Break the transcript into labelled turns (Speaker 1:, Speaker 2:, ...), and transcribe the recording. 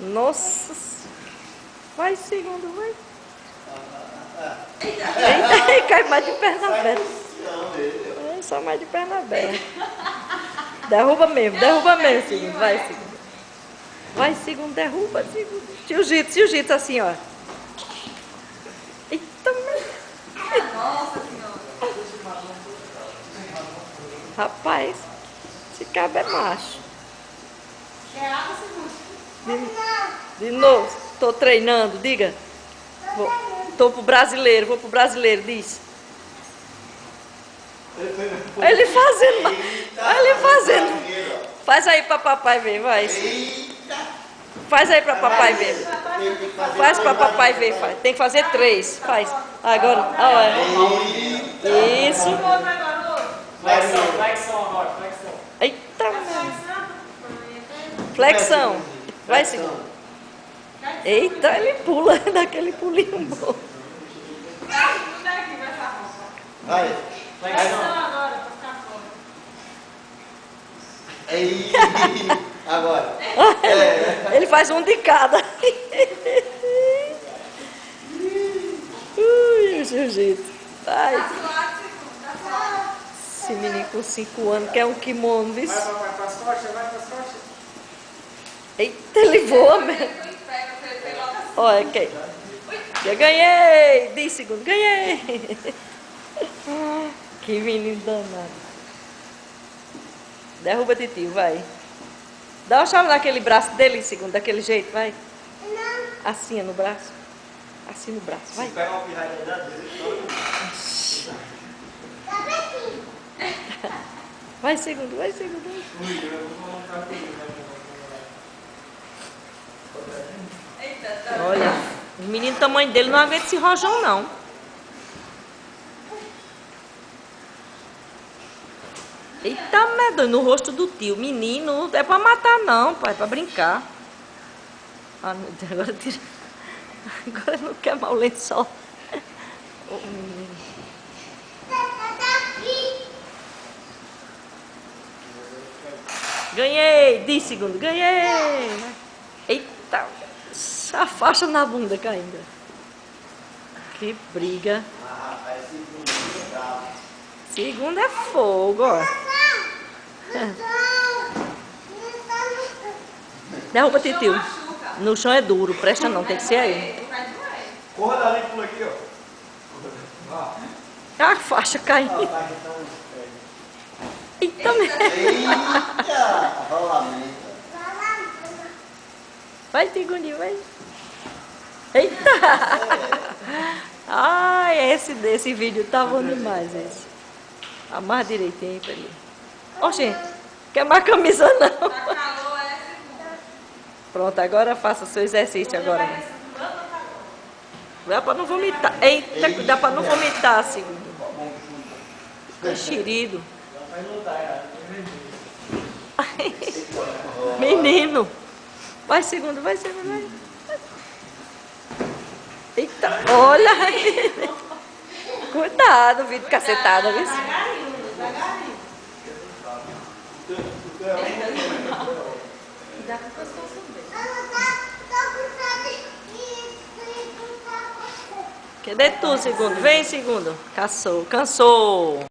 Speaker 1: Nossa. Vai, segundo, vai. Eita, cai mais de perna aberta. É, só mais de perna aberta. Derruba mesmo, segundo. Vai, segundo. Vai, segundo, derruba, segundo. Jiu-jitsu assim, ó. Eita,
Speaker 2: Nossa senhora.
Speaker 1: rapaz, esse cabo é macho.
Speaker 2: Quer água, segundo?
Speaker 1: De novo, tô treinando, diga. Vou pro brasileiro, diz. Ele fazendo. Faz aí pra papai ver, vai. Faz aí pra papai ver. Faz pra papai ver, faz. Tem que fazer 3, faz. Agora, olha. Isso.
Speaker 3: Flexão agora, flexão.
Speaker 1: Eita, flexão. Vai, segundo. Eita, ele pula daquele pulinho bom.
Speaker 4: Vai.
Speaker 3: Flexão.
Speaker 2: Agora, pra ficar fora.
Speaker 4: Aí. Agora.
Speaker 1: Ele faz um de cada. Ui, o jiu-jitsu. Ai, esse menino com 5 anos quer um kimono, viu?
Speaker 3: Vai pras costas, vai pras costas.
Speaker 1: Eita, ele voa mesmo. Olha, aqui. Eu ganhei! 10 segundos, ganhei! Que menino danado. Derruba, titio, vai. Dá uma chave naquele braço dele, segundo, daquele jeito, vai. Assim, no braço. Assim no braço, vai.
Speaker 3: Pega uma pirralha da
Speaker 1: Vai, segundo, vai, segundo. Olha, o menino do tamanho dele não aguenta esse rojão, não. Eita, medonho, no rosto do tio. Menino, não é pra matar, não, pai, é pra brincar. Ah, meu Deus, agora tira. Agora não quer mais o lençol. Ô, menino. Ganhei! 10 segundos, ganhei! Eita, a faixa na bunda caindo. Que briga. Segundo é fogo, ó. Derruba, titio. No chão é duro, presta não, tem que ser aí.
Speaker 3: Corra dali, pula aqui, ó.
Speaker 1: A faixa caindo. Eita,
Speaker 4: Eita! Rolamento.
Speaker 1: vai, segundinho, vai. Eita! Ai, esse vídeo tá bom demais, esse. Amarra direitinho pra ele. Ó, gente, quer mais camisa não? Pronto, agora faça o seu exercício agora. Dá pra não vomitar. Eita, dá pra não vomitar, segundo. Enxerido. Menino. Vai, segundo, vai. Eita, olha aí. Cuidado, vídeo cacetada, viu?
Speaker 2: Devagarinho. Dá pra pessoa subir.
Speaker 1: Cadê tu, segundo? Vem, segundo. Cansou.